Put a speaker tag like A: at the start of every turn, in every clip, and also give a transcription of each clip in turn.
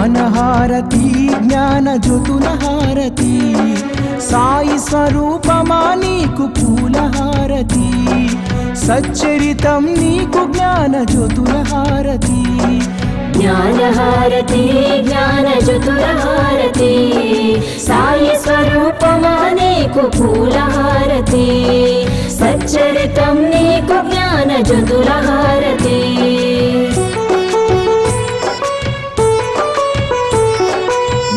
A: జ్ఞానహారతి జ్ఞానజ్యోతుల హారతి సాయి స్వరూపమా నీకు పూలహారతి సచ్చరితం నీకు జ్ఞానజ్యోతుల హారతి
B: జ్ఞానహారతి జ్ఞానజ్యోతుల హారతి సాయి స్వరూపమా నీకు పూలహారతి సచ్చరితం నీకు జ్ఞానజ్యోతుల హారతి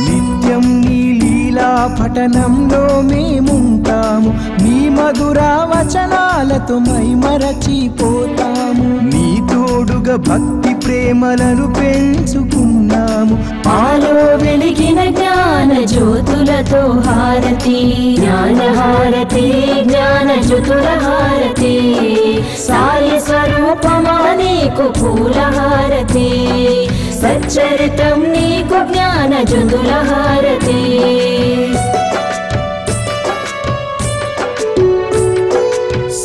A: నిత్యం నీ లీలా పఠనంలో మేముంటాము నీ మధుర వచనాలతో మైమరచిపోతాము నీ తోడుగా భక్తి ప్రేమలను పెంచుకున్నాము
B: పాలో వెలిగిన జ్ఞాన జ్యోతులతో హారతి జ్ఞానహారతి జ్ఞానజ్యోతుల హారతి సాయి స్వరూపమా నీకు పూలహారతి సచ్చరితం నీకు జ్ఞానజ్యోతుల హారతి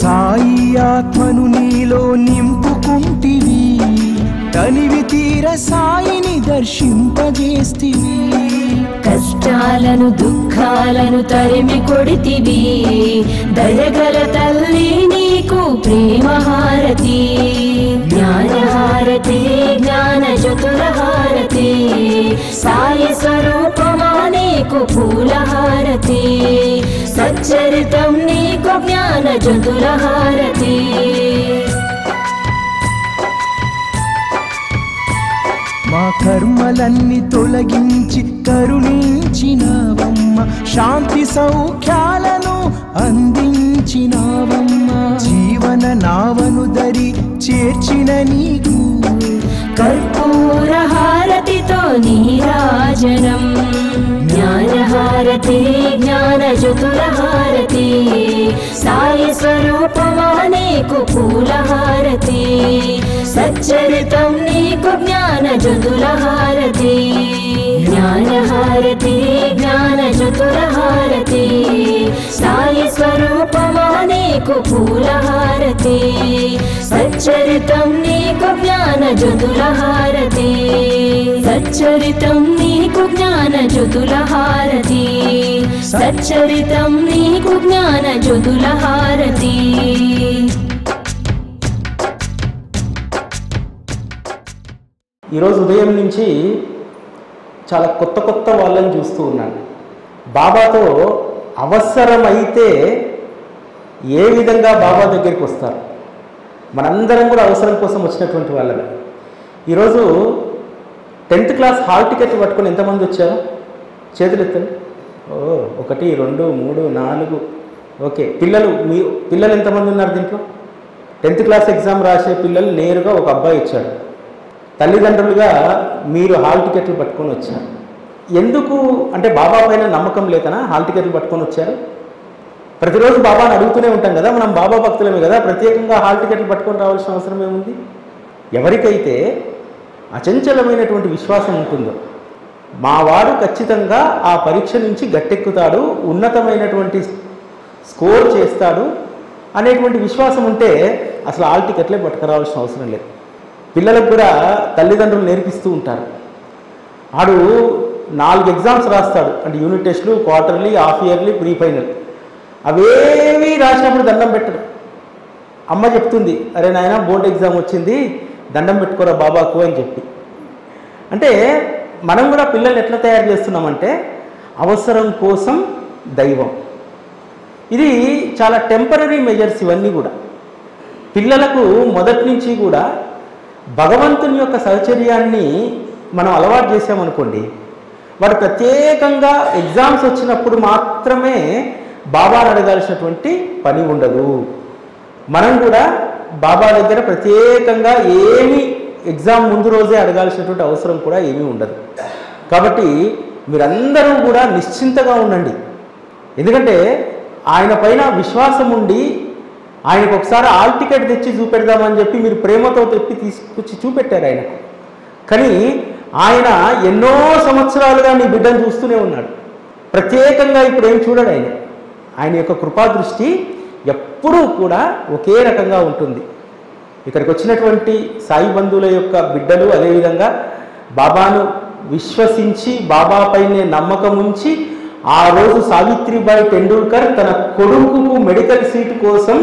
A: సాయి ఆత్మను నీలో నింపుకుంటివి తనివి తీర సాయిని దర్శింపజేస్తివి
B: కష్టాలను దుఃఖాలను తరిమి కొడితివి దయగల తల్లి నీకు ప్రేమహారతి జ్ఞానహారతి జ్ఞానజ్యోతుల హారతి సాయి స్వరూపమా నీకు పూలహారతి సచ్చరితం నీకు జ్ఞానజ్యోతుల హారతి
A: మా కర్మలన్నీ తొలగించి కరుణించినావమ్మ శాంతి సౌఖ్యాలను అందించినావమ్మ జీవన నావను దరి చేర్చిన నీకు
B: కర్పూర హారతితో నీరాజనం జ్ఞానహారతి జ్ఞానజ్యోతుల హారతి సాయి స్వరూపమా నీకు పూలహారతి సచ్చరితం నీకు జ్ఞానజ్యోతుల హారతి జ్ఞానహారతి జ్ఞానజ్యోతుల హారతి సాయి స్వరూపమా నీకు పూలహారతి సచ్చరితం నీకు జ్ఞానజ్యోతుల హారతి సచ్చరితం నీకు జ్ఞానజ్యోతుల హారతి సచ్చరితం నీకు జ్ఞానజ్యోతుల హారతి
C: ఈరోజు ఉదయం నుంచి చాలా కొత్త కొత్త వాళ్ళని చూస్తూ ఉన్నాను. బాబాతో అవసరమైతే ఏ విధంగా బాబా దగ్గరికి వస్తారు, మనందరం కూడా అవసరం కోసం వచ్చినటువంటి వాళ్ళని. ఈరోజు 10th క్లాస్ హాల్ టికెట్ పట్టుకొని ఎంతమంది వచ్చారు? చేతులు ఎత్తండి. 1 2 3 4 ఓకే. పిల్లలు ఎంతమంది ఉన్నారు దీంట్లో? 10th క్లాస్ ఎగ్జామ్ రాసే పిల్లలు నేరుగా ఒక అబ్బాయి ఇచ్చాడు. తల్లిదండ్రులుగా మీరు హాల్ టికెట్లు పట్టుకొని వచ్చారు. ఎందుకు అంటే బాబా పైన నమ్మకం లేకనా హాల్ టికెట్లు పట్టుకొని వచ్చారు? ప్రతిరోజు బాబాని అడుగుతూనే ఉంటాం కదా, మనం బాబా భక్తులమే కదా, ప్రత్యేకంగా హాల్ టికెట్లు పట్టుకొని రావాల్సిన అవసరం ఏముంది? ఎవరికైతే అచంచలమైనటువంటి విశ్వాసం ఉంటుందో, మావాడు ఖచ్చితంగా ఆ పరీక్ష నుంచి గట్టెక్కుతాడు, ఉన్నతమైనటువంటి స్కోర్ చేస్తాడు అనేటువంటి విశ్వాసం ఉంటే అసలు హాల్ టికెట్లే పట్టుకురావాల్సిన అవసరం లేదు. పిల్లలకు కూడా తల్లిదండ్రులు నేర్పిస్తూ ఉంటారు. ఆడు 4 ఎగ్జామ్స్ రాస్తాడు, అంటే యూనిట్ టెస్టులు, quarterly, half yearly, pre final. అవేవి రాసినప్పుడు దండం పెట్టడు. అమ్మ చెప్తుంది, అరే నాయన బోర్డు ఎగ్జామ్ వచ్చింది, దండం పెట్టుకోరా బాబాకు అని చెప్పి. అంటే మనం కూడా పిల్లల్ని ఎట్లా తయారు చేస్తున్నామంటే అవసరం కోసం దైవం. ఇది చాలా టెంపరరీ మెజర్స్ ఇవన్నీ కూడా. పిల్లలకు మొదటి నుంచి కూడా భగవంతుని యొక్క సహచర్యాన్ని మనం అలవాటు చేసామనుకోండి, వాడు ప్రత్యేకంగా ఎగ్జామ్స్ వచ్చినప్పుడు మాత్రమే బాబాను అడగాల్సినటువంటి పని ఉండదు. మనం కూడా బాబా దగ్గర ప్రత్యేకంగా ఏమీ ఎగ్జామ్ ముందు రోజే అడగాల్సినటువంటి అవసరం కూడా ఏమీ ఉండదు. కాబట్టి మీరందరూ కూడా నిశ్చింతగా ఉండండి. ఎందుకంటే ఆయన పైన విశ్వాసం ఉండి ఆయనకు ఒకసారి హాల్ టికెట్ తెచ్చి చూపెడదామని చెప్పి మీరు ప్రేమతో తీసుకొచ్చి చూపెట్టారు ఆయనకు. కానీ ఆయన ఎన్నో సంవత్సరాలుగా నీ బిడ్డను చూస్తూనే ఉన్నాడు. ప్రత్యేకంగా ఇప్పుడు ఏం చూడడు ఆయన. ఆయన యొక్క కృపాదృష్టి ఎప్పుడూ కూడా ఒకే రకంగా ఉంటుంది. ఇక్కడికి వచ్చినటువంటి సాయి బంధువుల యొక్క బిడ్డలు అదేవిధంగా బాబాను విశ్వసించి బాబా పైనే నమ్మకం ఉంచి ఆ రోజు సావిత్రిబాయి టెండూల్కర్ తన కొడుకుకు మెడికల్ సీట్ కోసం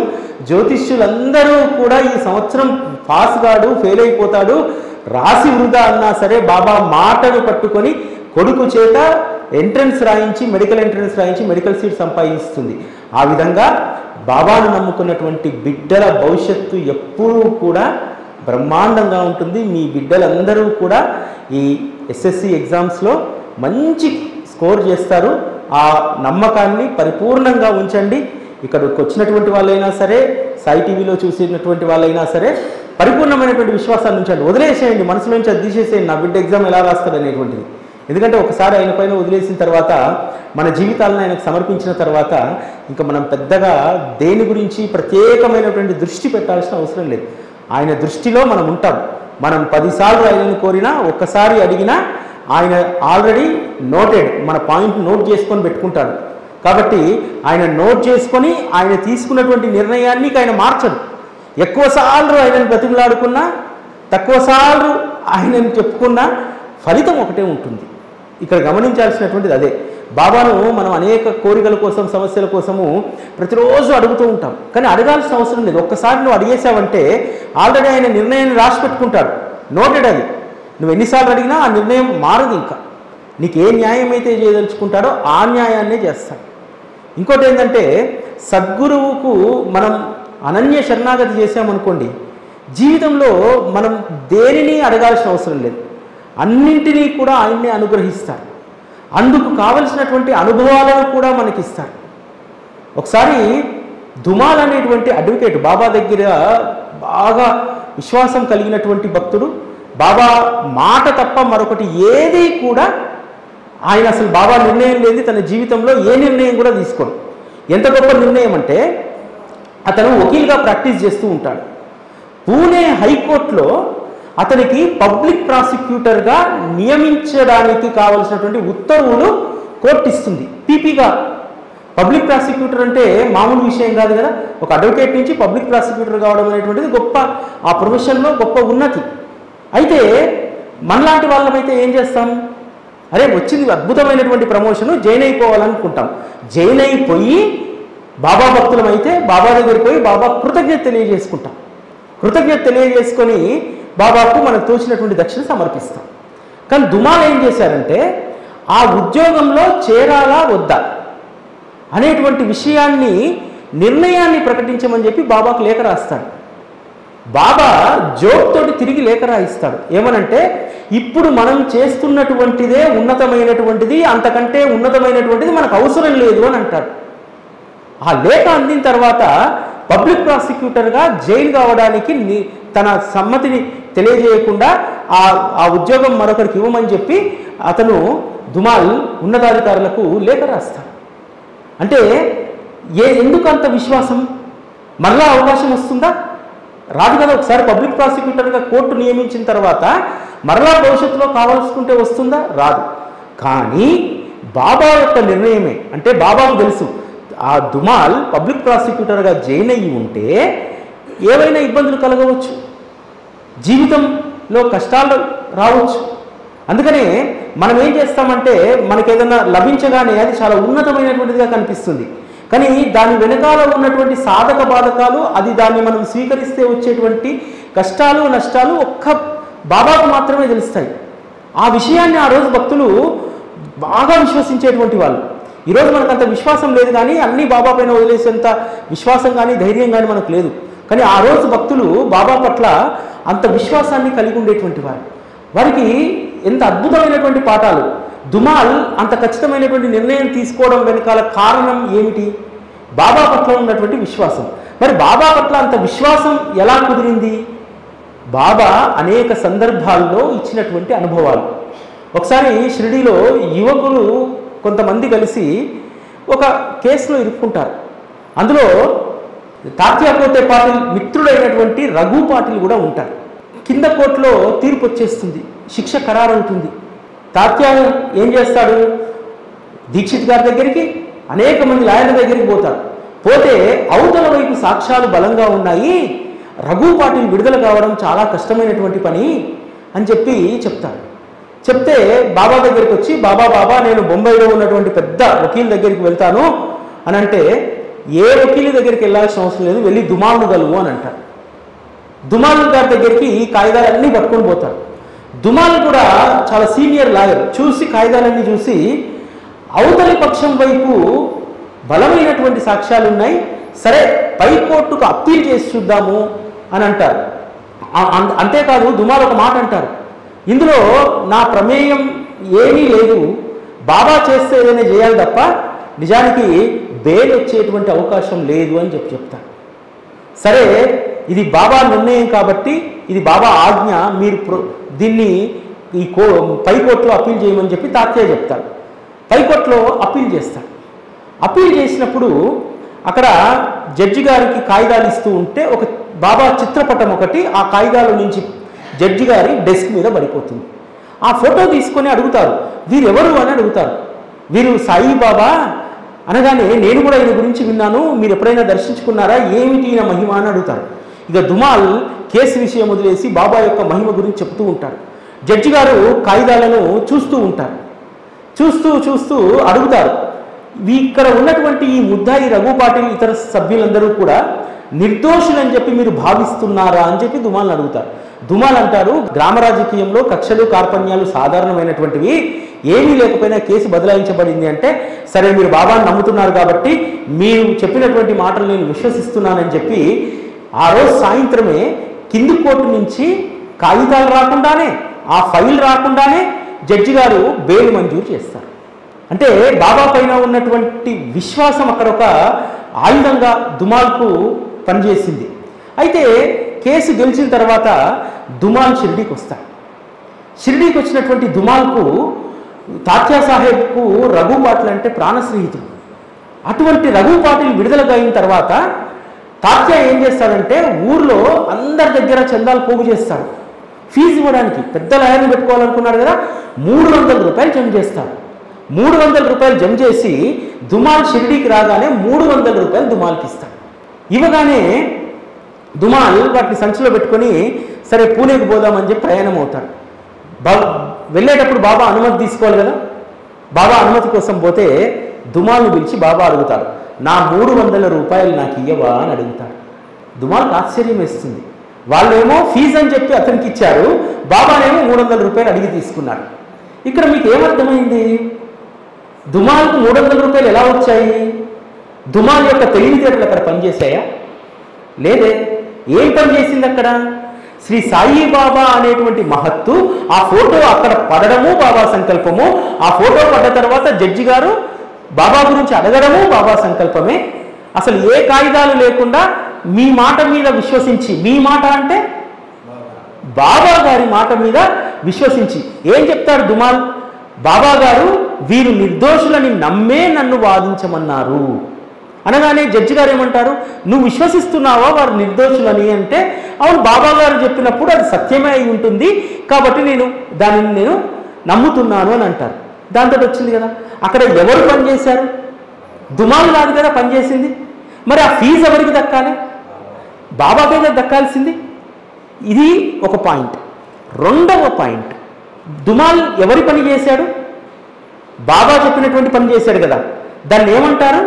C: జ్యోతిష్యులందరూ కూడా ఈ సంవత్సరం పాస్ కాడు, ఫెయిల్ అయిపోతాడు, రాసి వృధా అన్నా సరే బాబా మాటను పట్టుకొని కొడుకు చేత ఎంట్రన్స్ రాయించి మెడికల్ సీట్ సంపాదిస్తుంది. ఆ విధంగా బాబాను నమ్ముకున్నటువంటి బిడ్డల భవిష్యత్తు ఎప్పుడూ కూడా బ్రహ్మాండంగా ఉంటుంది. మీ బిడ్డలందరూ కూడా ఈ ఎస్ఎస్సి ఎగ్జామ్స్లో మంచి స్కోర్ చేస్తారు. ఆ నమ్మకాన్ని పరిపూర్ణంగా ఉంచండి. ఇక్కడికి వచ్చినటువంటి వాళ్ళైనా సరే, సాయి టీవీలో చూసినటువంటి వాళ్ళైనా సరే పరిపూర్ణమైనటువంటి విశ్వాసాన్ని ఉంచండి. వదిలేసేయండి, మనసు నుంచి అది తీసేసేయండి, నా బిడ్డ ఎగ్జామ్ ఎలా రాస్తాడు అనేటువంటిది. ఎందుకంటే ఒకసారి ఆయన పైన వదిలేసిన తర్వాత, మన జీవితాలను ఆయనకు సమర్పించిన తర్వాత ఇంకా మనం పెద్దగా దేని గురించి ప్రత్యేకమైనటువంటి దృష్టి పెట్టాల్సిన అవసరం లేదు. ఆయన దృష్టిలో మనం ఉంటాం. మనం 10 సార్లు ఆయనను కోరినా, ఒక్కసారి అడిగినా ఆయన ఆల్రెడీ నోటెడ్, మన పాయింట్ నోట్ చేసుకొని పెట్టుకుంటాడు. కాబట్టి ఆయన నోట్ చేసుకొని ఆయన తీసుకున్నటువంటి నిర్ణయాన్ని ఆయన మార్చడు. ఎక్కువసార్లు ఆయనను బ్రతిమలాడుకున్నా, తక్కువసార్లు ఆయనను చెప్పుకున్నా ఫలితం ఒకటే ఉంటుంది. ఇక్కడ గమనించాల్సినటువంటిది అదే. బాబాను మనం అనేక కోరికల కోసం, సమస్యల కోసము ప్రతిరోజు అడుగుతూ ఉంటాం. కానీ అడగాల్సిన అవసరం లేదు. ఒక్కసారి నువ్వు అడిగేసావంటే ఆల్రెడీ ఆయన నిర్ణయాన్ని రాసి పెట్టుకుంటాడు, నోటెడ్. అది నువ్వు ఎన్నిసార్లు అడిగినా ఆ నిర్ణయం మారదు. ఇంకా నీకు ఏ న్యాయం అయితే చేయదలుచుకుంటాడో ఆ న్యాయాన్నే చేస్తాడు. ఇంకోటి ఏంటంటే, సద్గురువుకు మనం అనన్య శరణాగతి చేసామనుకోండి, జీవితంలో మనం దేనిని అడగాల్సిన అవసరం లేదు, అన్నింటినీ కూడా ఆయన్నే అనుగ్రహిస్తారు. అందుకు కావలసినటువంటి అనుభవాలను కూడా మనకిస్తారు. ఒకసారి దుమాల్ అనేటువంటి అడ్వకేట్, బాబా దగ్గర బాగా విశ్వాసం కలిగినటువంటి భక్తుడు, బాబా మాట తప్ప మరొకటి ఏది కూడా ఆయన అసలు బాబా నిర్ణయం లేదు తన జీవితంలో ఏ నిర్ణయం కూడా తీసుకోడు. ఎంత గొప్ప నిర్ణయం అంటే, అతను వకీల్గా ప్రాక్టీస్ చేస్తూ ఉంటాడు. పూణే హైకోర్టులో అతనికి పబ్లిక్ ప్రాసిక్యూటర్గా నియమించడానికి కావలసినటువంటి ఉత్తర్వులు కోర్టు ఇస్తుంది. పీపీగా పబ్లిక్ ప్రాసిక్యూటర్ అంటే మామూలు విషయం కాదు కదా. ఒక అడ్వకేట్ నుంచి పబ్లిక్ ప్రాసిక్యూటర్ కావడం అనేటువంటిది గొప్ప, ఆ ప్రొఫెషన్లో గొప్ప ఉన్నతి. అయితే మనలాంటి వాళ్ళమైతే ఏం చేస్తాం, అరే వచ్చింది అద్భుతమైనటువంటి ప్రమోషను, జైన్ అయిపోవాలనుకుంటాం. జైన్ అయిపోయి బాబా భక్తులం అయితే బాబా దగ్గరికి పోయి బాబా కృతజ్ఞత తెలియజేసుకుంటాం. కృతజ్ఞత తెలియజేసుకొని బాబాకు మనకు తోచినటువంటి దక్షిణ సమర్పిస్తాం. కానీ దుమాల్ ఏం చేశారంటే, ఆ ఉద్యోగంలో చేరాలా వద్దా అనేటువంటి విషయాన్ని, నిర్ణయాన్ని ప్రకటించమని చెప్పి బాబాకు లేఖ రాస్తాడు. బాబా జోక్ తోటి తిరిగి లేఖ రాయిస్తాడు. ఏమనంటే, ఇప్పుడు మనం చేస్తున్నటువంటిదే ఉన్నతమైనటువంటిది, అంతకంటే ఉన్నతమైనటువంటిది మనకు అవసరం లేదు అని అంటాడు. ఆ లేఖ అందిన తర్వాత పబ్లిక్ ప్రాసిక్యూటర్గా జైలు కావడానికి తన సమ్మతిని తెలియజేయకుండా ఆ ఉద్యోగం మరొకరికి ఇవ్వమని చెప్పి అతను దుమాల్ ఉన్నతాధికారులకు లేఖ రాస్తాడు. అంటే ఎందుకు అంత విశ్వాసం? మరలా అవకాశం వస్తుందా? రాదు కదా. ఒకసారి పబ్లిక్ ప్రాసిక్యూటర్గా కోర్టు నియమించిన తర్వాత మరలా భవిష్యత్తులో కావాల్సుకుంటే వస్తుందా? రాదు. కానీ బాబా యొక్క నిర్ణయమే. అంటే బాబాకు తెలుసు, ఆ దుమాల్ పబ్లిక్ ప్రాసిక్యూటర్గా జైన్ అయ్యి ఉంటే ఏవైనా ఇబ్బందులు కలగవచ్చు, జీవితంలో కష్టాలు రావచ్చు. అందుకనే మనం ఏం చేస్తామంటే, మనకి ఏదైనా లభించగానే అది చాలా ఉన్నతమైనటువంటిదిగా కనిపిస్తుంది. కానీ దాని వెనకాల ఉన్నటువంటి సాధక బాధకాలు, అది దాన్ని మనం స్వీకరిస్తే వచ్చేటువంటి కష్టాలు నష్టాలు ఒక్క బాబాకు మాత్రమే తెలుస్తాయి. ఆ విషయాన్ని ఆ రోజు భక్తులు బాగా విశ్వసించేటువంటి వాళ్ళు. ఈరోజు మనకు అంత విశ్వాసం లేదు, కానీ అన్నీ బాబా పైన వదిలేసేంత విశ్వాసం కానీ ధైర్యం కానీ మనకు లేదు. కానీ ఆ రోజు భక్తులు బాబా పట్ల అంత విశ్వాసాన్ని కలిగి ఉండేటువంటి వారు. వారికి ఎంత అద్భుతమైనటువంటి పాఠాలు. దుమాల్ అంత ఖచ్చితమైనటువంటి నిర్ణయం తీసుకోవడం వెనకాల కారణం ఏమిటి? బాబా పట్ల ఉన్నటువంటి విశ్వాసం. మరి బాబా పట్ల అంత విశ్వాసం ఎలా కుదిరింది? బాబా అనేక సందర్భాల్లో ఇచ్చినటువంటి అనుభవాలు. ఒకసారి షిరిడీలో యువకులు కొంతమంది కలిసి ఒక కేసులో ఇరుక్కుంటారు. అందులో తాత్యాకోతే పాటిల్ మిత్రుడైనటువంటి రఘు పాటిల్ కూడా ఉంటారు. కింద కోర్టులో తీర్పు వచ్చేస్తుంది, శిక్ష ఖరారవుతుంది. తాత్యా ఏం చేస్తాడు, దీక్షిత్ గారి దగ్గరికి అనేక మంది లాయర్ల దగ్గరికి పోతారు. పోతే అవతల వైపు సాక్ష్యాలు బలంగా ఉన్నాయి, రఘు పాటిల్ విడుదల కావడం చాలా కష్టమైనటువంటి పని అని చెప్పి చెప్తారు. చెప్తే బాబా దగ్గరికి వచ్చి బాబా నేను బొంబాయిలో ఉన్నటువంటి పెద్ద వకీల్ దగ్గరికి వెళ్తాను అని అంటే, ఏ వకీలు దగ్గరికి వెళ్ళాల్సిన అవసరం లేదు, వెళ్ళి దుమాల్ను కలువు అని అంటారు. దుమాల్ గారి దగ్గరికి ఈ కాగితాలన్నీ పట్టుకొని పోతారు. దుమాల్ కూడా చాలా సీనియర్ లాయర్, చూసి కాగితాలన్నీ చూసి అవతలి పక్షం వైపు బలమైనటువంటి సాక్ష్యాలు ఉన్నాయి, సరే పై కోర్టుకు అప్పీల్ చేసి చూద్దాము అని అంటారు. అంతేకాదు దుమాల్ ఒక మాట అంటారు, ఇందులో నా ప్రమేయం ఏమీ లేదు, బాబా చేస్తే ఏదైనా చేయాలి తప్ప నిజానికి బెయిల్ వచ్చేటువంటి అవకాశం లేదు అని చెప్తారు. సరే ఇది బాబా నిర్ణయం కాబట్టి, ఇది బాబా ఆజ్ఞ, మీరు దీన్ని ఈ పై కోర్టులో అప్పీల్ చేయమని చెప్పి తాత్యా చెప్తారు. పై కోర్టులో అప్పీల్ చేస్తాడు. అప్పీల్ చేసినప్పుడు అక్కడ జడ్జి గారికి కాగితాలు ఇస్తూ ఉంటే ఒక బాబా చిత్రపటం ఒకటి ఆ కాగితాల నుంచి జడ్జి గారి డెస్క్ మీద పడిపోతుంది. ఆ ఫోటో తీసుకొని అడుగుతారు, వీరెవరు అని అడుగుతారు. వీరు సాయిబాబా అనగానే, నేను కూడా ఈయన గురించి విన్నాను, మీరు ఎప్పుడైనా దర్శించుకున్నారా, ఏమిటి ఈయన మహిమ అని అడుగుతారు. ఇక దుమాల్ కేసు విషయం వదిలేసి బాబా యొక్క మహిమ గురించి చెప్తూ ఉంటారు. జడ్జి గారు కాగితాలను చూస్తూ ఉంటారు. చూస్తూ అడుగుతారు, ఇక్కడ ఉన్నటువంటి ఈ ముద్దాయి రఘు పాటిల్ ఇతర సభ్యులందరూ కూడా నిర్దోషులని చెప్పి మీరు భావిస్తున్నారా అని చెప్పి దుమాల్ని అడుగుతారు. దుమాల్ అంటారు, గ్రామ రాజకీయంలో కక్షలు కార్పణ్యాలు సాధారణమైనటువంటివి, ఏమీ లేకపోయినా కేసు బదలాయించబడింది అంటే, సరే మీరు బాబాను నమ్ముతున్నారు కాబట్టి మీరు చెప్పినటువంటి మాటలు నేను విశ్వసిస్తున్నానని చెప్పి ఆ రోజు సాయంత్రమే కింది కోర్టు నుంచి కాగితాలు రాకుండానే, ఆ ఫైల్ రాకుండానే జడ్జి గారు బెయిల్ మంజూరు చేస్తారు. అంటే బాబా పైన ఉన్నటువంటి విశ్వాసం అక్కడ ఒక ఆయుధంగా దుమాల్కు పనిచేసింది. అయితే కేసు గెలిచిన తర్వాత దుమాల్ షిర్డీకి వస్తాడు. షిర్డీకి వచ్చినటువంటి దుమాల్కు తాత్యా సాహెబ్కు రఘు పాటిల్ అంటే ప్రాణ స్నేహితుడు. అటువంటి రఘు పాటిల్ విడుదలగా అయిన తర్వాత తాత్యా ఏం చేస్తాడంటే, ఊర్లో అందరి దగ్గర చందాలు పోగు చేస్తాడు. ఫీజు ఇవ్వడానికి పెద్ద లాయర్ని పెట్టుకోవాలనుకున్నాడు కదా, 300 రూపాయలు జమ చేస్తాడు. 300 రూపాయలు జమ చేసి దుమాల్ షిర్డీకి రాగానే 300 రూపాయలు దుమాల్కి ఇస్తాడు. ఇవ్వగానే దుమాల్ వాటిని సంచిలో పెట్టుకొని సరే పూణేకి పోదామని చెప్పి ప్రయాణం అవుతాడు. వెళ్ళేటప్పుడు బాబా అనుమతి తీసుకోవాలి కదా, బాబా అనుమతి కోసం పోతే దుమాల్ని పిలిచి బాబా అడుగుతాడు, నా 300 రూపాయలు నాకు ఇయ్యవా అని అడుగుతాడు. దుమాల్కి ఆశ్చర్యం వేస్తుంది. వాళ్ళేమో ఫీజు అని చెప్పి అతనికి ఇచ్చారు, బాబానేమో 300 రూపాయలు అడిగి తీసుకున్నాడు. ఇక్కడ మీకు ఏమర్థమైంది? దుమాల్కు 300 రూపాయలు ఎలా వచ్చాయి? దుమాల్ యొక్క తెలివితేటలు అక్కడ పనిచేశాయా? లేదే. ఏం పనిచేసింది అక్కడ? శ్రీ సాయిబాబా అనేటువంటి మహత్తు, ఆ ఫోటో అక్కడ పడడము బాబా సంకల్పము, ఆ ఫోటో పడ్డ తర్వాత జడ్జి గారు బాబా గురించి అడగడము బాబా సంకల్పమే. అసలు ఏ కాగితాలు లేకుండా మీ మాట మీద విశ్వసించి, మీ మాట అంటే బాబా గారి మాట మీద విశ్వసించి ఏం చెప్తాడు దుమాల్? బాబా గారు వీరు నిర్దోషులని నమ్మే నన్ను వాదించమన్నారు అనగానే జడ్జి గారు ఏమంటారు, నువ్వు విశ్వసిస్తున్నావా వారు నిర్దోషులని అంటే, అవును బాబా గారు చెప్పినప్పుడు అది సత్యమే అయి ఉంటుంది కాబట్టి దానిని నేను నమ్ముతున్నాను అని అంటారు. దాంతో వచ్చింది కదా. అక్కడ ఎవరు పనిచేశారు? దుమాల్ కాదు కదా పనిచేసింది. మరి ఆ ఫీజు ఎవరికి దక్కాలి? బాబాకే కదా దక్కాల్సింది. ఇది ఒక పాయింట్. రెండవ పాయింట్, దుమాల్ ఎవరి పని చేశాడు? బాబా చెప్పినటువంటి పని చేశాడు కదా, దాన్ని ఏమంటారు?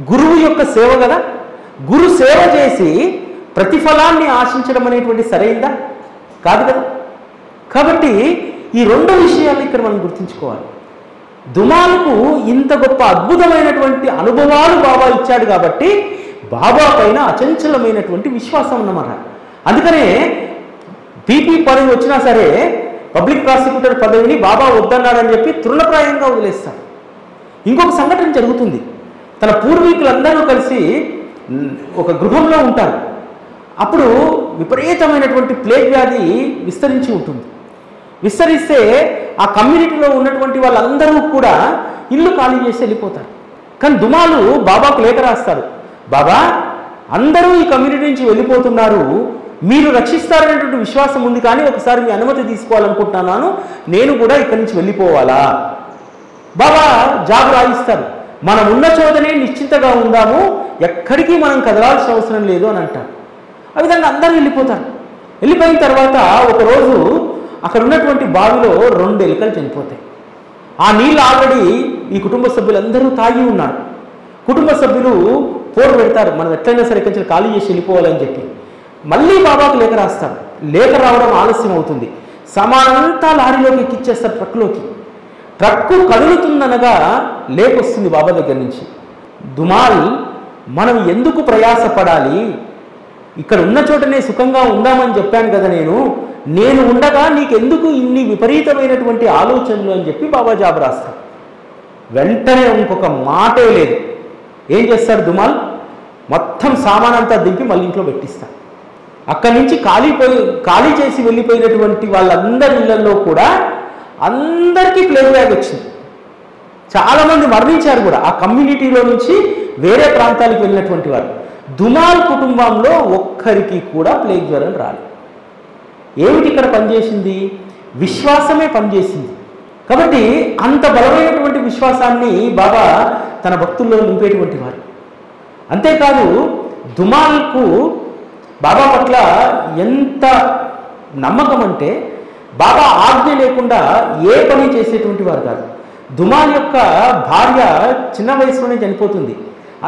C: గురువు యొక్క సేవ కదా. గురు సేవ చేసి ప్రతిఫలాన్ని ఆశించడం అనేటువంటి సరైందా? కాదు కదా. కాబట్టి ఈ రెండు విషయాలు ఇక్కడ మనం గుర్తుంచుకోవాలి. దుమాల్కు ఇంత గొప్ప అద్భుతమైనటువంటి అనుభవాలు బాబా ఇచ్చాడు కాబట్టి బాబా పైన అచంచలమైనటువంటి విశ్వాసం అన్నమాట. అందుకనే పీపీ పదవి వచ్చినా సరే పబ్లిక్ ప్రాసిక్యూటర్ పదవిని బాబా వద్దన్నాడని చెప్పి తృణప్రాయంగా వదిలేస్తాడు. ఇంకొక సంఘటన జరుగుతుంది. తన పూర్వీకులందరూ కలిసి ఒక గృహంలో ఉంటారు. అప్పుడు విపరీతమైనటువంటి ప్లేగ్ వ్యాధి విస్తరించి ఉంటుంది. విస్తరిస్తే ఆ కమ్యూనిటీలో ఉన్నటువంటి వాళ్ళందరూ కూడా ఇల్లు ఖాళీ చేసి వెళ్ళిపోతారు. కానీ దుమాలు బాబాకు లేఖ రాస్తాడు, బాబా అందరూ ఈ కమ్యూనిటీ నుంచి వెళ్ళిపోతున్నారు, మీరు రక్షిస్తారనేటువంటి విశ్వాసం ఉంది, కానీ ఒకసారి మీ అనుమతి తీసుకోవాలనుకుంటున్నాను, నేను కూడా ఇక్కడి నుంచి వెళ్ళిపోవాలా? బాబా జాబ్ రాయిస్తారు. మనం ఉన్న చోటనే నిశ్చింతగా ఉందాము, ఎక్కడికి మనం కదలాల్సిన అవసరం లేదు అని అంటారు. ఆ విధంగా అందరూ వెళ్ళిపోతారు. వెళ్ళిపోయిన తర్వాత ఒకరోజు అక్కడ ఉన్నటువంటి బావిలో 2 ఎలుకలు చనిపోతాయి. ఆ నీళ్ళు ఆల్రెడీ ఈ కుటుంబ సభ్యులందరూ తాగి ఉన్నారు. కుటుంబ సభ్యులు పోరు పెడతారు, మనం ఎట్లయినా సరే కొంచెం ఖాళీ చేసి వెళ్ళిపోవాలని చెప్పి. మళ్ళీ బాబాకు లేఖ రాస్తారు. లేఖ రావడం ఆలస్యం అవుతుంది. సామానంతా లారీలోకి ఎక్కిచ్చేస్తారు, ట్రక్లోకి. ట్రక్కు కదులుతుందనగా లేఖ వస్తుంది బాబా దగ్గర నుంచి. దుమాల్, మనం ఎందుకు ప్రయాసపడాలి? ఇక్కడ ఉన్న చోటనే సుఖంగా ఉందామని చెప్పాను కదా నేను ఉండగా నీకెందుకు ఇన్ని విపరీతమైనటువంటి ఆలోచనలు అని చెప్పి బాబా జాబ్ రాస్తాడు. వెంటనే ఇంకొక మాటే లేదు. ఏం చేస్తాడు దుమాల్? మొత్తం సామానంతా దింపి మళ్ళీ ఇంట్లో పెట్టిస్తాడు. అక్కడి నుంచి ఖాళీ చేసి వెళ్ళిపోయినటువంటి వాళ్ళందరి ఇళ్లలో కూడా అందరికీ ప్లేగ్ బ్యాగ్ వచ్చింది. చాలామంది మరణించారు కూడా. ఆ కమ్యూనిటీలో నుంచి వేరే ప్రాంతాలకు వెళ్ళినటువంటి వారు. దుమాల్ కుటుంబంలో ఒక్కరికి కూడా ప్లేగ్ జ్వరం రాలేదు. ఏమిటి ఇక్కడ పనిచేసింది? విశ్వాసమే పనిచేసింది. కాబట్టి అంత బలమైనటువంటి విశ్వాసాన్ని బాబా తన భక్తుల్లో నింపేటువంటి వారు. అంతేకాదు దుమాల్కు బాబా పట్ల ఎంత నమ్మకం అంటే బాబా ఆజ్ఞ లేకుండా ఏ పని చేసేటువంటి వారు కాదు. దుమాల్ యొక్క భార్య చిన్న వయసులోనే చనిపోతుంది.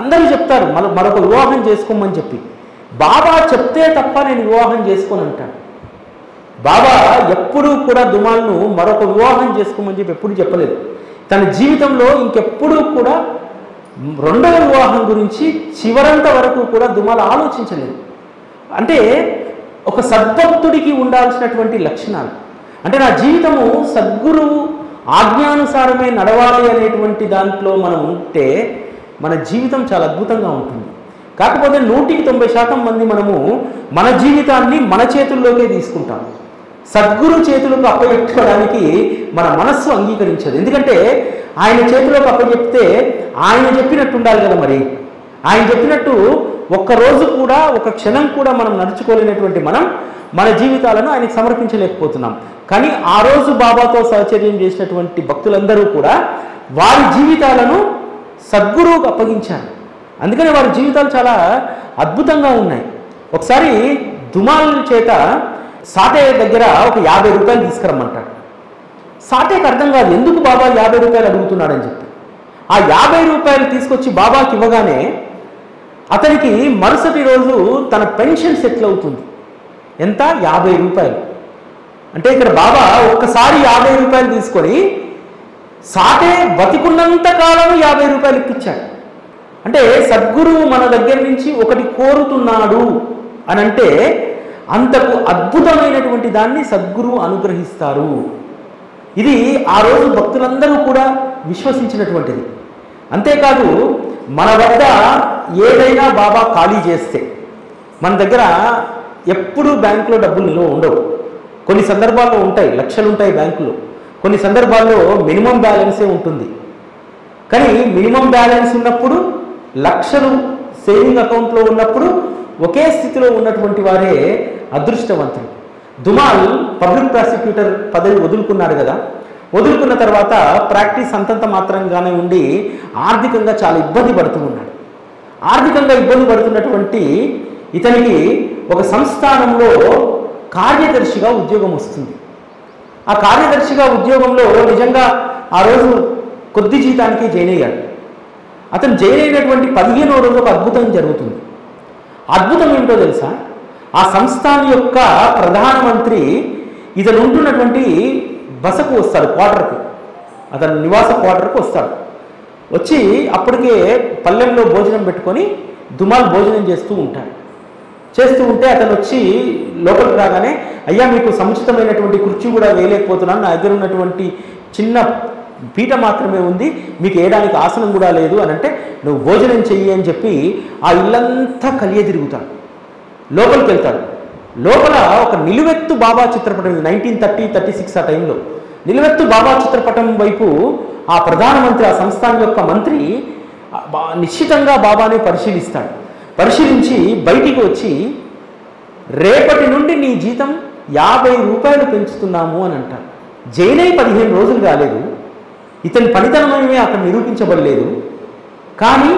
C: అందరూ చెప్తారు మరొక వివాహం చేసుకోమని చెప్పి. బాబా చెప్తే తప్ప నేను వివాహం చేసుకోను అంటాడు. బాబా ఎప్పుడూ కూడా దుమాల్ను మరొక వివాహం చేసుకోమని చెప్పి ఎప్పుడు చెప్పలేదు. తన జీవితంలో ఇంకెప్పుడూ కూడా 2వ వివాహం గురించి చివరంత వరకు కూడా దుమాల్ ఆలోచించలేదు. అంటే ఒక సద్భక్తుడికి ఉండాల్సినటువంటి లక్షణాలు. అంటే నా జీవితము సద్గురువు ఆజ్ఞానుసారమే నడవాలి అనేటువంటి దాంట్లో మనం ఉంటే మన జీవితం చాలా అద్భుతంగా ఉంటుంది. కాకపోతే 100% మంది మనము మన జీవితాన్ని మన చేతుల్లోకే తీసుకుంటాం. సద్గురు చేతులకు అప్పచెప్పడానికి మన మనస్సు అంగీకరించదు. ఎందుకంటే ఆయన చేతిలోకి అప్పచెప్తే ఆయన చెప్పినట్టు ఉండాలి కదా. మరి ఆయన చెప్పినట్టు ఒక్కరోజు కూడా ఒక క్షణం కూడా మనం నడుచుకోలేనటువంటి మనం మన జీవితాలను ఆయనకు సమర్పించలేకపోతున్నాం. కానీ ఆ రోజు బాబాతో సహచర్యం చేసినటువంటి భక్తులందరూ కూడా వారి జీవితాలను సద్గురువుకు అప్పగించారు. అందుకని వారి జీవితాలు చాలా అద్భుతంగా ఉన్నాయి. ఒకసారి దుమాల్ చేత సాటే దగ్గర ఒక 50 రూపాయలు తీసుకురమ్మంటాడు. సాటేకి అర్థం కాదు ఎందుకు బాబా 50 రూపాయలు అడుగుతున్నాడని చెప్పి. ఆ 50 రూపాయలు తీసుకొచ్చి బాబాకి ఇవ్వగానే అతనికి మరుసటి రోజు తన పెన్షన్ సెటిల్ అవుతుంది. ఎంత? 50 రూపాయలు. అంటే ఇక్కడ బాబా ఒక్కసారి 50 రూపాయలు తీసుకొని సాటే బతికున్నంత కాలం 50 రూపాయలు ఇప్పించాడు. అంటే సద్గురువు మన దగ్గర నుంచి ఒకటి కోరుతున్నాడు అని అంటే అంతకు అద్భుతమైనటువంటి దాన్ని సద్గురువు అనుగ్రహిస్తారు. ఇది ఆ రోజు భక్తులందరూ కూడా విశ్వసించినటువంటిది. అంతేకాదు మన వద్ద ఏదైనా బాబా ఖాళీ చేస్తే మన దగ్గర ఎప్పుడూ బ్యాంకులో డబ్బులు నిల్వ ఉండవు. కొన్ని సందర్భాల్లో ఉంటాయి, లక్షలు ఉంటాయి బ్యాంకులో. కొన్ని సందర్భాల్లో మినిమం బ్యాలెన్సే ఉంటుంది. కానీ మినిమం బ్యాలెన్స్ ఉన్నప్పుడు, లక్షలు సేవింగ్ అకౌంట్లో ఉన్నప్పుడు ఒకే స్థితిలో ఉన్నటువంటి వారే అదృష్టవంతులు. దుమాల్ పబ్లిక్ ప్రాసిక్యూటర్ పదవి వదులుకున్నాడు కదా. వదులుకున్న తర్వాత ప్రాక్టీస్ అంతంత మాత్రంగానే ఉండి ఆర్థికంగా చాలా ఇబ్బంది పడుతూ ఉన్నాడు. ఆర్థికంగా ఇబ్బంది పడుతున్నటువంటి ఇతనికి ఒక సంస్థానంలో కార్యదర్శిగా ఉద్యోగం వస్తుంది. ఆ కార్యదర్శిగా ఉద్యోగంలో నిజంగా ఆ రోజు కొద్ది జీతానికి జాయిన్ అయ్యాడు. అతను జాయిన్ అయినటువంటి 15వ రోజు ఒక అద్భుతం జరుగుతుంది. అద్భుతం ఏంటో తెలుసా? ఆ సంస్థానం యొక్క ప్రధానమంత్రి ఇతను ఉంటున్నటువంటి బసకు వస్తాడు, క్వార్టర్కి. అతను నివాస క్వార్టర్కి వస్తాడు. వచ్చి అప్పటికే పల్లెంలో భోజనం పెట్టుకొని దుమాల్ భోజనం చేస్తూ ఉంటాడు. చేస్తూ ఉంటే అతను వచ్చి లోపలికి రాగానే, అయ్యా మీకు సముచితమైనటువంటి కుర్చీ కూడా వేయలేకపోతున్నాను, నా దగ్గర ఉన్నటువంటి చిన్న పీట మాత్రమే ఉంది, మీకు వేయడానికి ఆసనం కూడా లేదు అని అంటే, నువ్వు భోజనం చెయ్యి అని చెప్పి ఆ ఇల్లంతా కలియ తిరుగుతాడు. లోపలికి వెళ్తాడు. లోపల ఒక నిలువెత్తు బాబా చిత్రపటం, 1936 ఆ టైంలో నిలువెత్తు బాబా చిత్రపటం వైపు ఆ ప్రధానమంత్రి, ఆ సంస్థానం యొక్క మంత్రి నిశ్చితంగా బాబాని పరిశీలిస్తాడు. పరిశీలించి బయటికి వచ్చి, రేపటి నుండి నీ జీతం 50 రూపాయలు పెంచుతున్నాము అని అంటారు. జైన్ అయి 15 రోజులు కాలేదు, ఇతని పనితనమే అక్కడ నిరూపించబడలేదు. కానీ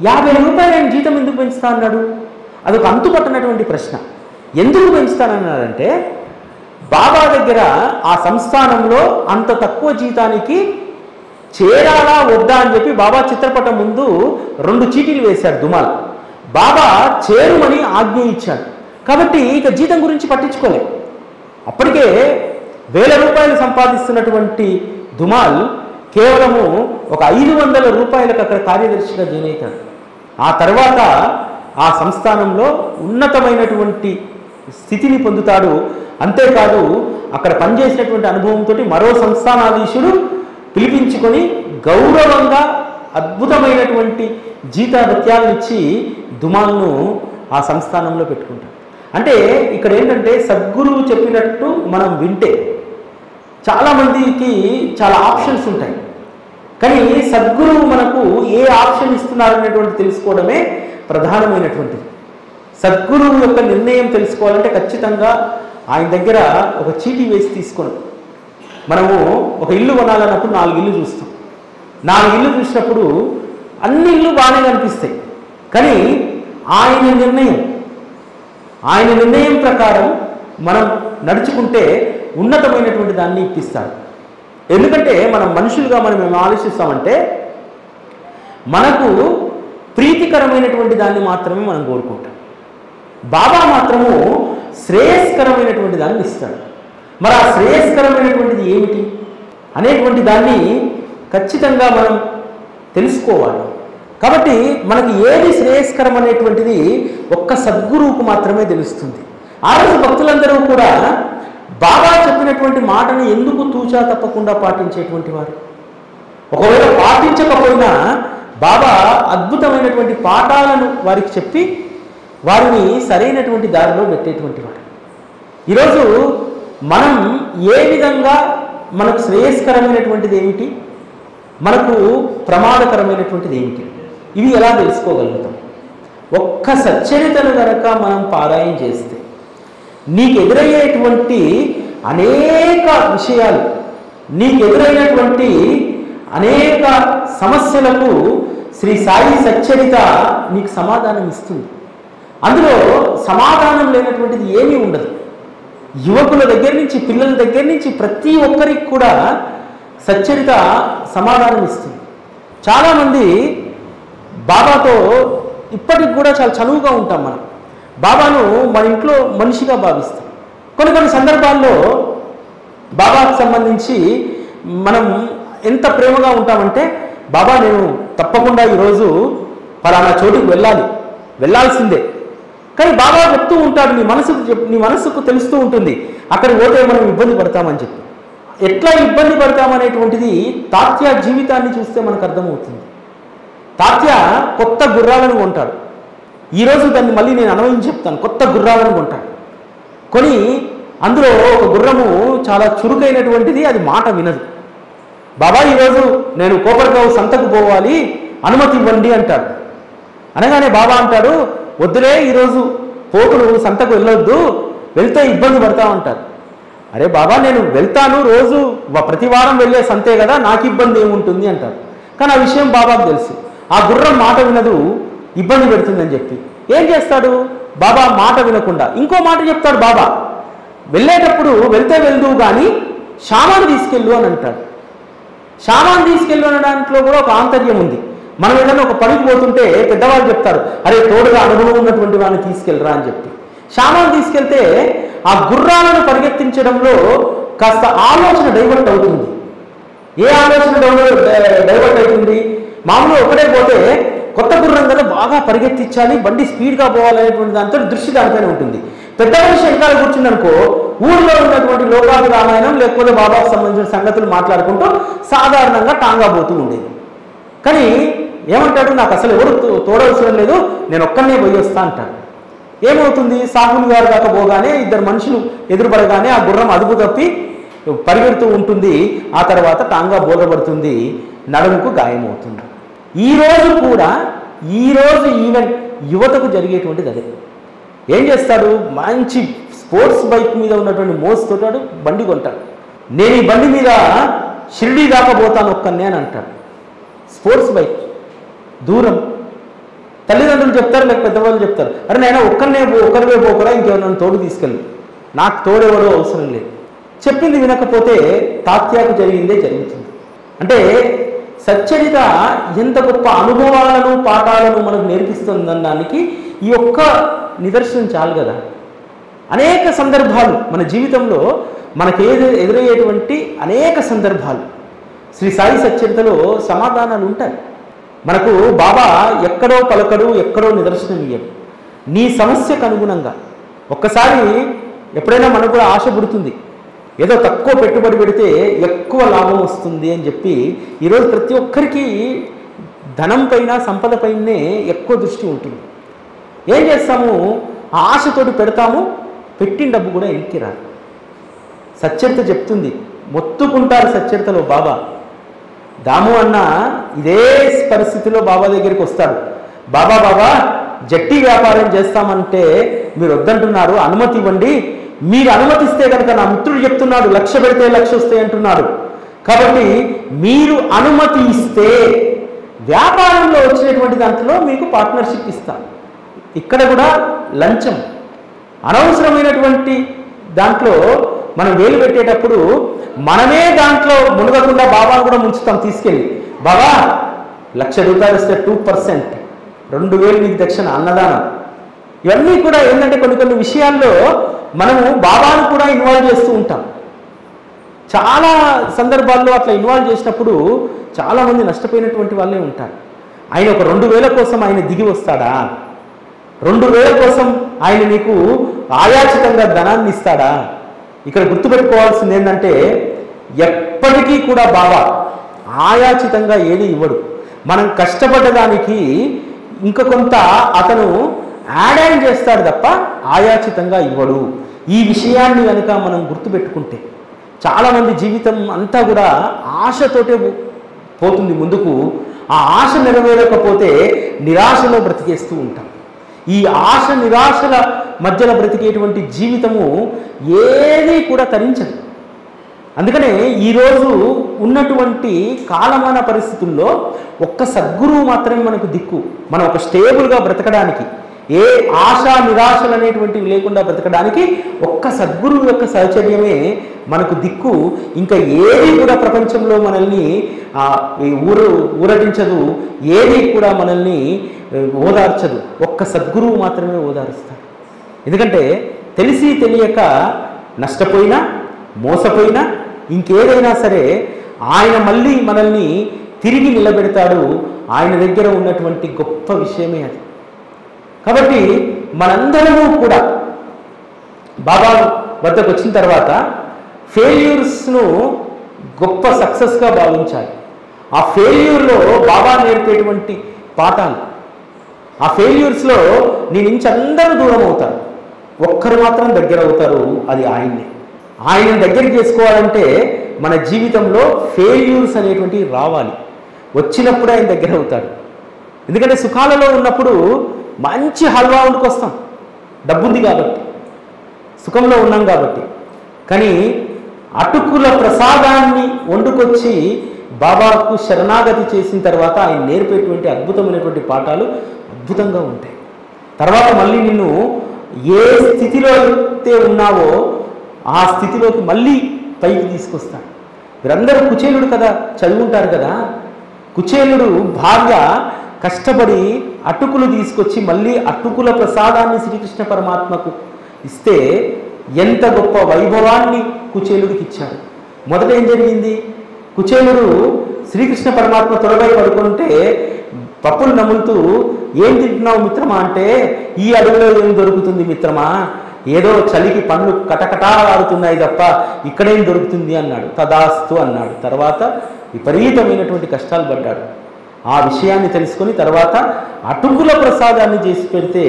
C: 50 రూపాయలు ఆయన జీతం ఎందుకు పెంచుతా అన్నాడు? అదొక అంతుపట్టనటువంటి ప్రశ్న. ఎందుకు పెంచుతానన్నాడంటే, బాబా దగ్గర ఆ సంస్థానంలో అంత తక్కువ జీతానికి చేరాలా వద్దా అని చెప్పి బాబా చిత్రపటం ముందు 2 చీటీలు వేశాడు దుమాల్. బాబా చేరుమని ఆజ్ఞ ఇచ్చాడు. కాబట్టి ఇక జీతం గురించి పట్టించుకోలేదు. అప్పటికే ₹1000 సంపాదిస్తున్నటువంటి దుమాల్ కేవలము ఒక ₹500 అక్కడ కార్యదర్శిగా జాయిన్ అవుతాడు. ఆ తర్వాత ఆ సంస్థానంలో ఉన్నతమైనటువంటి స్థితిని పొందుతాడు. అంతేకాదు అక్కడ పనిచేసినటువంటి అనుభవంతో మరో సంస్థానాధీశుడు పిలిపించుకొని గౌరవంగా అద్భుతమైనటువంటి జీతభత్యాలను ఇచ్చి దుమాల్ను ఆ సంస్థానంలో పెట్టుకుంటాడు. అంటే ఇక్కడ ఏంటంటే సద్గురువు చెప్పినట్టు మనం వింటే చాలామందికి చాలా ఆప్షన్స్ ఉంటాయి. కానీ సద్గురువు మనకు ఏ ఆప్షన్ ఇస్తున్నారనేటువంటి తెలుసుకోవడమే ప్రధానమైనటువంటిది. సద్గురువు యొక్క నిర్ణయం తెలుసుకోవాలంటే ఖచ్చితంగా ఆయన దగ్గర ఒక చీటీ వేసి తీసుకొని మనము ఒక ఇల్లు కొనాలన్నప్పుడు 4 ఇల్లు చూస్తాం. 4 ఇల్లు చూసినప్పుడు అన్ని ఇల్లు బాగానే కనిపిస్తాయి. కానీ ఆయన నిర్ణయం ప్రకారం మనం నడుచుకుంటే ఉన్నతమైనటువంటి దాన్ని ఇప్పిస్తాడు. ఎందుకంటే మనం మనుషులుగా మనం ఏం ఆలోచిస్తామంటే మనకు ప్రీతికరమైనటువంటి దాన్ని మాత్రమే మనం కోరుకుంటాం. బాబా మాత్రము శ్రేయస్కరమైనటువంటి దాన్ని ఇస్తాడు. మరి ఆ శ్రేయస్కరమైనటువంటిది ఏమిటి అనేటువంటి దాన్ని ఖచ్చితంగా మనం తెలుసుకోవాలి. కాబట్టి మనకి ఏది శ్రేయస్కరం అనేటువంటిది ఒక్క సద్గురువుకు మాత్రమే తెలుస్తుంది. ఆ రోజు భక్తులందరూ కూడా బాబా చెప్పినటువంటి మాటను ఎందుకు తూచా తప్పకుండా పాటించేటువంటి వారు. ఒకవేళ పాటించకపోయినా బాబా అద్భుతమైనటువంటి పాఠాలను వారికి చెప్పి వారిని సరైనటువంటి దారిలో పెట్టేటువంటి వారు. ఈరోజు మనం ఏ విధంగా మనకు శ్రేయస్కరమైనటువంటిది ఏమిటి, మనకు ప్రమాదకరమైనటువంటిది ఏమిటి, ఇవి ఎలా తెలుసుకోగలుగుతాం? ఒక్క సచ్చరితను కనుక మనం పారాయణ చేస్తే నీకు ఎదురయ్యేటువంటి అనేక విషయాలు, నీకు ఎదురైనటువంటి అనేక సమస్యలకు శ్రీ సాయి సచ్చరిత నీకు సమాధానం ఇస్తుంది. అందులో సమాధానం లేనటువంటిది ఏమీ ఉండదు. యువకుల దగ్గర నుంచి పిల్లల దగ్గర నుంచి ప్రతి ఒక్కరికి కూడా సచ్చరిత సమాధానం ఇస్తుంది. చాలామంది బాబాతో ఇప్పటికి కూడా చాలా చనువుగా ఉంటాం. మనం బాబాను మన ఇంట్లో మనిషిగా భావిస్తాం. కొన్ని సందర్భాల్లో బాబాకు సంబంధించి మనం ఎంత ప్రేమగా ఉంటామంటే బాబా నేను తప్పకుండా ఈరోజు పలానా చోటుకు వెళ్ళాల్సిందే. కానీ బాబా చెప్తూ ఉంటాడు, నీ మనసుకు తెలుస్తూ ఉంటుంది అక్కడికి పోతే మనం ఇబ్బంది పడతామని చెప్పి. ఎట్లా ఇబ్బంది పడతామనేటువంటిది తాత్య జీవితాన్ని చూస్తే మనకు అర్థమవుతుంది. తాత్య కొత్త గుర్రాలను కొంటాడు. ఈరోజు దాన్ని మళ్ళీ నేను అన్వయించి చెప్తాను. కొత్త గుర్రాలను కొంటాడు. కొని అందులో ఒక గుర్రము చాలా చురుకైనటువంటిది, అది మాట వినదు. బాబా ఈరోజు నేను కోపర్గావ్ సంతకు పోవాలి, అనుమతి ఇవ్వండి అంటాడు. అనగానే బాబా అంటాడు, వద్దులే ఈరోజు పోకులు సంతకు వెళ్ళొద్దు, వెళ్తే ఇబ్బంది పడతామంటారు. అరే బాబా నేను వెళ్తాను, రోజు ప్రతి వారం వెళ్ళే సంతే కదా, నాకు ఇబ్బంది ఏముంటుంది అంటారు. కానీ ఆ విషయం బాబాకు తెలుసు. ఆ గుర్రం మాట వినదు, ఇబ్బంది పెడుతుందని చెప్పి ఏం చేస్తాడు? బాబా మాట వినకుండా ఇంకో మాట చెప్తాడు. బాబా వెళ్ళేటప్పుడు వెళ్తే వెళ్దువు కానీ సామాను తీసుకెళ్ళు అని అంటాడు. సామాను తీసుకెళ్ళు అనే దాంట్లో కూడా ఒక ఆంతర్యం ఉంది. మనం ఏదైనా ఒక పనికి పోతుంటే పెద్దవాళ్ళు చెప్తారు, అరే తోడుగా అనుభవం ఉన్నటువంటి వాడిని తీసుకెళ్ళరా అని చెప్పి. సామాను తీసుకెళ్తే ఆ గుర్రాలను పరిగెత్తించడంలో కాస్త ఆలోచన డైవర్ట్ అవుతుంది. ఏ ఆలోచన డైవర్ట్ అవుతుంది? మామూలుగా ఒకటే పోతే కొత్త గుర్రం కదా బాగా పరిగెత్తించాలి, బండి స్పీడ్గా పోవాలనేటువంటి దాంతో దృష్టి దానిపైన ఉంటుంది. పెద్ద మనిషి వెనకాల కూర్చుందనుకో ఊళ్ళో ఉన్నటువంటి లోకాలు రామాయణం లేకపోతే బాబాకు సంబంధించిన సంగతులు మాట్లాడుకుంటూ సాధారణంగా టాంగా పోతూ ఉండేది. కానీ ఏమంటాడు, నాకు అసలు ఎవరు తోడవసరం లేదు, నేను ఒక్కనే పోయి వస్తా అంటాడు. ఏమవుతుంది? సాహుల్ గారు దాకా పోగానే 2 మనుషులు ఎదురుపడగానే ఆ గుర్రం అదుపు తప్పి పరిగెడుతూ ఉంటుంది. ఆ తర్వాత టాంగా బోలబడుతుంది, నడుముకు గాయమవుతుంది. ఈరోజు కూడా ఈవెన్ యువతకు జరిగేటువంటిది అదే. ఏం చేస్తాడు? మంచి స్పోర్ట్స్ బైక్ మీద ఉన్నటువంటి మోస్తోటాడు బండి కొంటాడు. నేను ఈ బండి మీద షిరిడీ దాకా పోతాను ఒక్కనే అని అంటాడు. స్పోర్ట్స్ బైక్ దూరం. తల్లిదండ్రులు చెప్తారు, లేక పెద్దవాళ్ళు చెప్తారు, అరే నేను ఒక్కరివే పోకరా, ఇంకెవరు నన్ను తోడు తీసుకెళ్ళు, నాకు తోడెవడో అవసరం లేదు. చెప్పింది వినకపోతే తాత్యాకు జరిగిందే జరుగుతుంది. అంటే సచ్చరిత ఎంత గొప్ప అనుభవాలను పాఠాలను మనకు నేర్పిస్తుందనడానికి ఈ ఒక్క నిదర్శనం చాలు కదా. అనేక సందర్భాలు మన జీవితంలో మనకు ఎదురయ్యేటువంటి అనేక సందర్భాలు శ్రీ సాయి సచ్చరితలో సమాధానాలు ఉంటాయి. మనకు బాబా ఎక్కడో పలకడు, ఎక్కడో నిదర్శనం ఇయ్యడు. నీ సమస్యకు అనుగుణంగా ఒక్కసారి ఎప్పుడైనా మనకు కూడా ఆశ పుడుతుంది, ఏదో తక్కువ పెట్టుబడి పెడితే ఎక్కువ లాభం వస్తుంది అని చెప్పి. ఈరోజు ప్రతి ఒక్కరికి ధనం పైన, సంపద పైనే ఎక్కువ దృష్టి ఉంటుంది. ఏం చేస్తాము, ఆ ఆశతోటి పెడతాము, పెట్టిన డబ్బు కూడా ఎక్కి రాదు. సచ్చరిత చెప్తుంది, మొత్తుకుంటారు సచ్చరితలో బాబా. దాము అన్న ఇదే పరిస్థితిలో బాబా దగ్గరికి వస్తాడు. బాబా బాబా జట్టి వ్యాపారం చేస్తామంటే మీరు వద్దంటున్నారు, అనుమతి ఇవ్వండి. మీరు అనుమతిస్తే కనుక నా మిత్రుడు చెప్తున్నాడు 1,00,000 పెడితే 1,00,000 వస్తాయి అంటున్నాడు. కాబట్టి మీరు అనుమతి ఇస్తే వ్యాపారంలో వచ్చినటువంటి దాంట్లో మీకు పార్ట్నర్షిప్ ఇస్తాను. ఇక్కడ కూడా లంచం, అనవసరమైనటువంటి దాంట్లో మనం వేలు పెట్టేటప్పుడు మనమే దాంట్లో మునగకుండా బాబాను కూడా ముంచుతాం తీసుకెళ్ళి. బాబా 1,00,000 రూపాయలు వస్తే 2%, 2,000 నీకు దక్షిణ, అన్నదానం. ఇవన్నీ కూడా ఏంటంటే కొన్ని విషయాల్లో మనము బాబాను కూడా ఇన్వాల్వ్ చేస్తూ ఉంటాం. చాలా సందర్భాల్లో అట్లా ఇన్వాల్వ్ చేసినప్పుడు చాలామంది నష్టపోయినటువంటి వాళ్ళే ఉంటారు. ఆయన ఒక 2,000 కోసం ఆయన దిగి వస్తాడా? 2,000 కోసం ఆయన నీకు ఆయాచితంగా ధనాన్ని ఇస్తాడా? ఇక్కడ గుర్తుపెట్టుకోవాల్సింది ఏంటంటే ఎప్పటికీ కూడా బాబా ఆయాచితంగా ఏది ఇవ్వడు. మనం కష్టపడ్డదానికి ఇంకా కొంత అతను యాడ్ ఆన్ చేస్తాడు తప్ప ఆయాచితంగా ఇవ్వడు. ఈ విషయాన్ని కనుక మనం గుర్తుపెట్టుకుంటే చాలామంది జీవితం అంతా కూడా ఆశతోటే పోతుంది ముందుకు. ఆ ఆశ నెరవేరకపోతే నిరాశలో బ్రతికేస్తూ ఉంటాం. ఈ ఆశ నిరాశల మధ్యలో బ్రతికేటువంటి జీవితము ఏది కూడా తరించదు. అందుకనే ఈరోజు ఉన్నటువంటి కాలమాన పరిస్థితుల్లో ఒక్క సద్గురువు మాత్రమే మనకు దిక్కు. మనం ఒక స్టేబుల్గా బ్రతకడానికి, ఏ ఆశ నిరాశలు అనేటువంటివి లేకుండా బ్రతకడానికి ఒక్క సద్గురువు యొక్క సహచర్యమే మనకు దిక్కు. ఇంకా ఏది కూడా ప్రపంచంలో మనల్ని ఊరటించదు, ఏది కూడా మనల్ని ఓదార్చదు. ఒక్క సద్గురువు మాత్రమే ఓదారుస్తాడు. ఎందుకంటే తెలిసి తెలియక నష్టపోయినా, మోసపోయినా, ఇంకేదైనా సరే ఆయన మళ్ళీ మనల్ని తిరిగి నిలబెడతాడు. ఆయన దగ్గర ఉన్నటువంటి గొప్ప విషయమే అది. కాబట్టి మనందరము కూడా బాబా వద్దకు వచ్చిన తర్వాత ఫెయిల్యూర్స్ను గొప్ప సక్సెస్గా భావించాలి. ఆ ఫెయిల్యూర్లో బాబా నేర్పేటువంటి పాఠాలు, ఆ ఫెయిల్యూర్స్లో నీ నుంచి అందరూ దూరం అవుతారు, ఒక్కరు మాత్రం దగ్గర అవుతారు, అది ఆయన్ని. ఆయన దగ్గర చేసుకోవాలంటే మన జీవితంలో ఫెయిల్యూర్స్ అనేటువంటివి రావాలి. వచ్చినప్పుడే ఆయన దగ్గర అవుతాడు. ఎందుకంటే సుఖాలలో ఉన్నప్పుడు మంచి హల్వా వండుకొస్తాం, డబ్బుంది కాబట్టి, సుఖంలో ఉన్నాం కాబట్టి. కానీ అటుకుల ప్రసాదాన్ని వండుకొచ్చి బాబాకు శరణాగతి చేసిన తర్వాత ఆయన నేర్పేటువంటి అద్భుతమైనటువంటి పాఠాలు అద్భుతంగా ఉంటాయి. తర్వాత మళ్ళీ నిన్ను ఏ స్థితిలో అయితే ఉన్నావో ఆ స్థితిలోకి మళ్ళీ పైకి తీసుకొస్తాడు. మీరందరూ కుచేలుడు కదా, చదువుంటారు కదా. కుచేలుడు భార్య కష్టపడి అటుకులు తీసుకొచ్చి మళ్ళీ అటుకుల ప్రసాదాన్ని శ్రీకృష్ణ పరమాత్మకు ఇస్తే ఎంత గొప్ప వైభవాన్ని కుచేలుడికి ఇచ్చాడు. మొదట ఏం జరిగింది, కుచేలుడు శ్రీకృష్ణ పరమాత్మ త్వరగా పడుకుంటే పప్పులు నములుతూ ఏం తింటున్నావు మిత్రమా అంటే, ఈ అడవిలో ఏం దొరుకుతుంది మిత్రమా, ఏదో చలికి పండ్లు కటకటా ఆడుతున్నాయి తప్ప ఇక్కడేం దొరుకుతుంది అన్నాడు. తదాస్తు అన్నాడు. తర్వాత విపరీతమైనటువంటి కష్టాలు పడ్డాడు. ఆ విషయాన్ని తెలుసుకొని తర్వాత అటుకుల ప్రసాదాన్ని చేసి పెడితే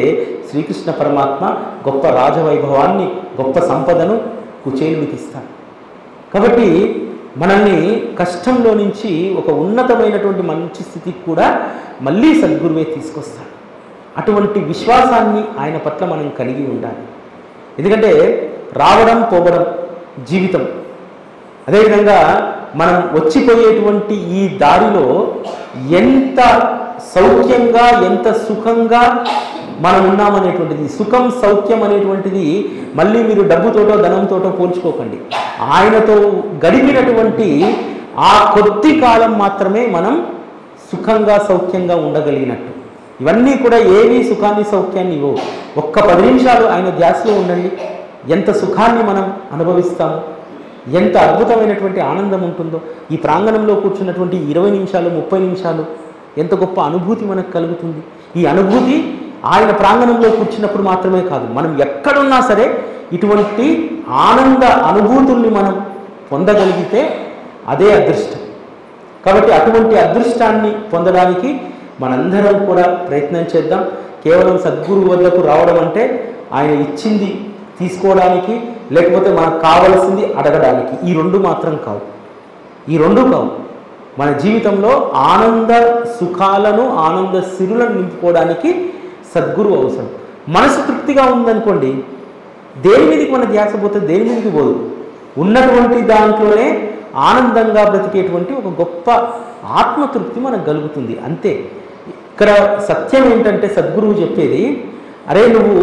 C: శ్రీకృష్ణ పరమాత్మ గొప్ప రాజవైభవాన్ని, గొప్ప సంపదను కుచేలుడికి ఇస్తాడు. కాబట్టి మనల్ని కష్టంలో నుంచి ఒక ఉన్నతమైనటువంటి మంచి స్థితికి కూడా మళ్ళీ సద్గురువే తీసుకొస్తాడు. అటువంటి విశ్వాసాన్ని ఆయన పట్ల మనం కలిగి ఉండాలి. ఎందుకంటే రావడం పోవడం జీవితం. అదేవిధంగా మనం వచ్చిపోయేటువంటి ఈ దారిలో ఎంత సౌఖ్యంగా, ఎంత సుఖంగా మనం ఉన్నామనేటువంటిది. సుఖం సౌఖ్యం అనేటువంటిది మళ్ళీ మీరు డబ్బుతోటో ధనంతోటో పోల్చుకోకండి. ఆయనతో గడిపినటువంటి ఆ కొద్ది కాలం మాత్రమే మనం సుఖంగా సౌఖ్యంగా ఉండగలిగినట్టు. ఇవన్నీ కూడా ఏవి సుఖాన్ని సౌఖ్యాన్ని ఇవ్వవు. ఒక్క 10 నిమిషాలు ఆయన ధ్యాసలో ఉండండి, ఎంత సుఖాన్ని మనం అనుభవిస్తాము, ఎంత అద్భుతమైనటువంటి ఆనందం ఉంటుందో. ఈ ప్రాంగణంలో కూర్చున్నటువంటి 20 నిమిషాలు 30 నిమిషాలు ఎంత గొప్ప అనుభూతి మనకు కలుగుతుంది. ఈ అనుభూతి ఆయన ప్రాంగణంలో కూర్చున్నప్పుడు మాత్రమే కాదు, మనం ఎక్కడున్నా సరే ఇటువంటి ఆనంద అనుభూతుల్ని మనం పొందగలిగితే అదే అదృష్టం. కాబట్టి అటువంటి అదృష్టాన్ని పొందడానికి మనందరం కూడా ప్రయత్నం చేద్దాం. కేవలం సద్గురు వద్దకు రావడం అంటే ఆయన ఇచ్చింది తీసుకోవడానికి, లేకపోతే మనకు కావలసింది అడగడానికి, ఈ రెండు మాత్రం కావు. ఈ రెండు కావు. మన జీవితంలో ఆనంద సుఖాలను ఆనంద సిరులను నింపుకోవడానికి సద్గురు అవసరం. మనసు తృప్తిగా ఉందనుకోండి, దేని మీదకి మన ధ్యాస పోతే దేని మీదకి పోదు. ఉన్నటువంటి దాంట్లోనే ఆనందంగా బ్రతికేటువంటి ఒక గొప్ప ఆత్మతృప్తి మనకు కలుగుతుంది. అంతే. ఇక్కడ సత్యం ఏంటంటే సద్గురువు చెప్పేది, అరే నువ్వు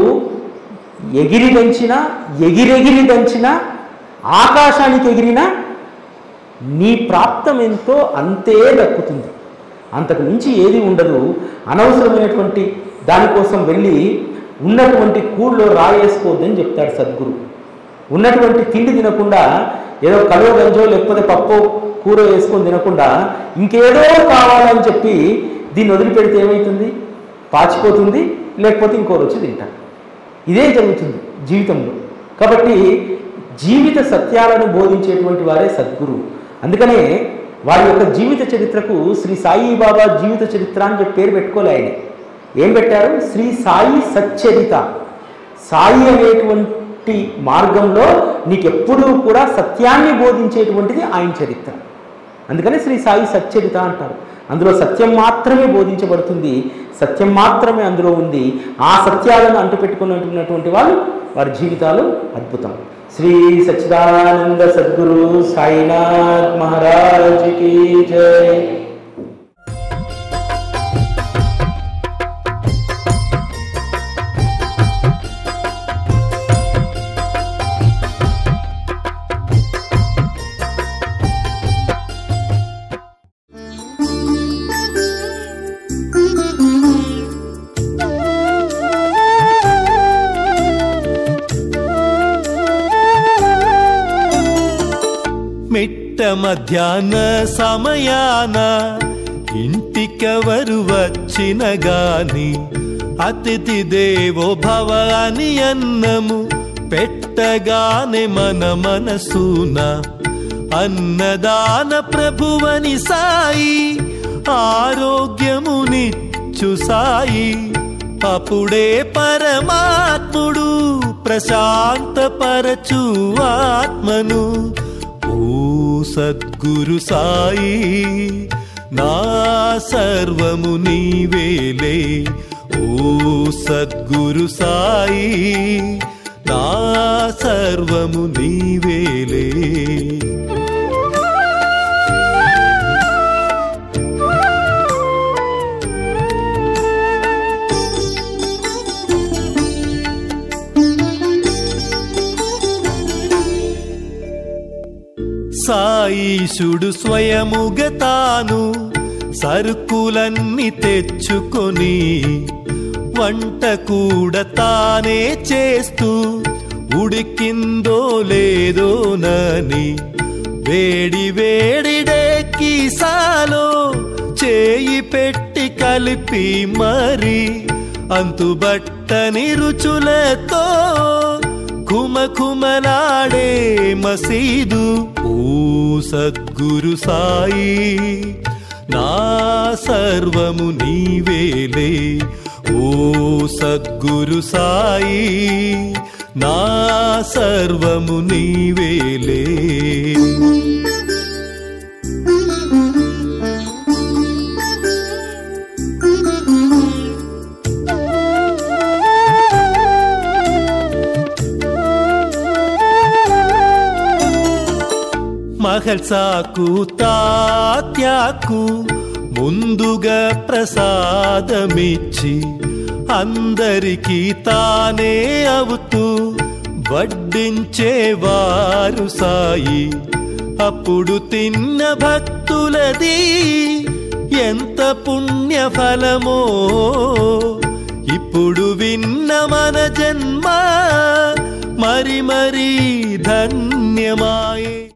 C: ఎగిరి దంచినా ఎగిరెగిరి దంచినా ఆకాశానికి ఎగిరినా నీ ప్రాప్తం ఎంతో అంతే దక్కుతుంది, అంతకు మించి ఏది ఉండదు. అనవసరమైనటువంటి దానికోసం వెళ్ళి ఉన్నటువంటి కూళ్ళలో రాయేసుకోవద్దని చెప్తాడు సద్గురు. ఉన్నటువంటి తిండి తినకుండా ఏదో కలువ గంజో లేకపోతే పప్పు కూర వేసుకొని తినకుండా ఇంకేదో కావాలని చెప్పి దీన్ని వదిలిపెడితే ఏమవుతుంది? పాచిపోతుంది, లేకపోతే ఇంకోరు వచ్చి తింటారు. ఇదే జరుగుతుంది జీవితంలో. కాబట్టి జీవిత సత్యాలను బోధించేటువంటి వారే సద్గురువు. అందుకనే వారి యొక్క జీవిత చరిత్రకు శ్రీ సాయిబాబా జీవిత చరిత్ర అని చెప్పి పేరు పెట్టుకోలే. ఆయన ఏం పెట్టారు? శ్రీ సాయి సచ్చరిత. సాయి అనేటువంటి మార్గంలో నీకెప్పుడూ కూడా సత్యాన్ని బోధించేటువంటిది ఆయన చరిత్ర. అందుకని శ్రీ సాయి సచ్చరిత అంటారు. అందులో సత్యం మాత్రమే బోధించబడుతుంది, సత్యం మాత్రమే అందులో ఉంది. ఆ సత్యాలను అంటుపెట్టుకున్నటువంటి వాళ్ళు వారి జీవితాలు అద్భుతం. శ్రీ సచ్చిదానంద సద్గురు సాయినాథ్ మహారాజ్ కీ జై.
D: మధ్యాహ్న సమయాన ఇంటికెవరు వచ్చిన గాని అతిథి దేవో భవ అని అన్నము పెట్టగానే మన మనసున అన్నదాన ప్రభువని సాయి ఆరోగ్యమునిచ్చు సాయి. అప్పుడే పరమాత్ముడు ప్రశాంతపరచు ఆత్మను. ఓ సద్గురు సాయి నా సర్వము నీవేలే. ఓ సద్గురు సాయి నా సర్వము నీవేలే. సాయీశుడు స్వయముగా తాను సరుకులన్నీ తెచ్చుకొని వంట కూడా తానే చేస్తూ ఉడికిందో లేదోనని వేడి వేడి డేకిసాలో చేయి పెట్టి కలిపి మరి అంతుబట్టని రుచులతో కుమకుమలాడే మసీదు. ఓ సద్గురు సాయి నా సర్వము నీవేలే. ఓ సద్గురు సాయి నా సర్వము నీవేలే. మహల్సాకు తాత్యాకు ముందుగా ప్రసాదమిచ్చి అందరికీ తానే అవుతూ వడ్డించేవారు సాయి. అప్పుడు తిన్న భక్తులది ఎంత పుణ్య ఫలమో, ఇప్పుడు విన్న మన జన్మ మరి మరి ధన్యమాయే.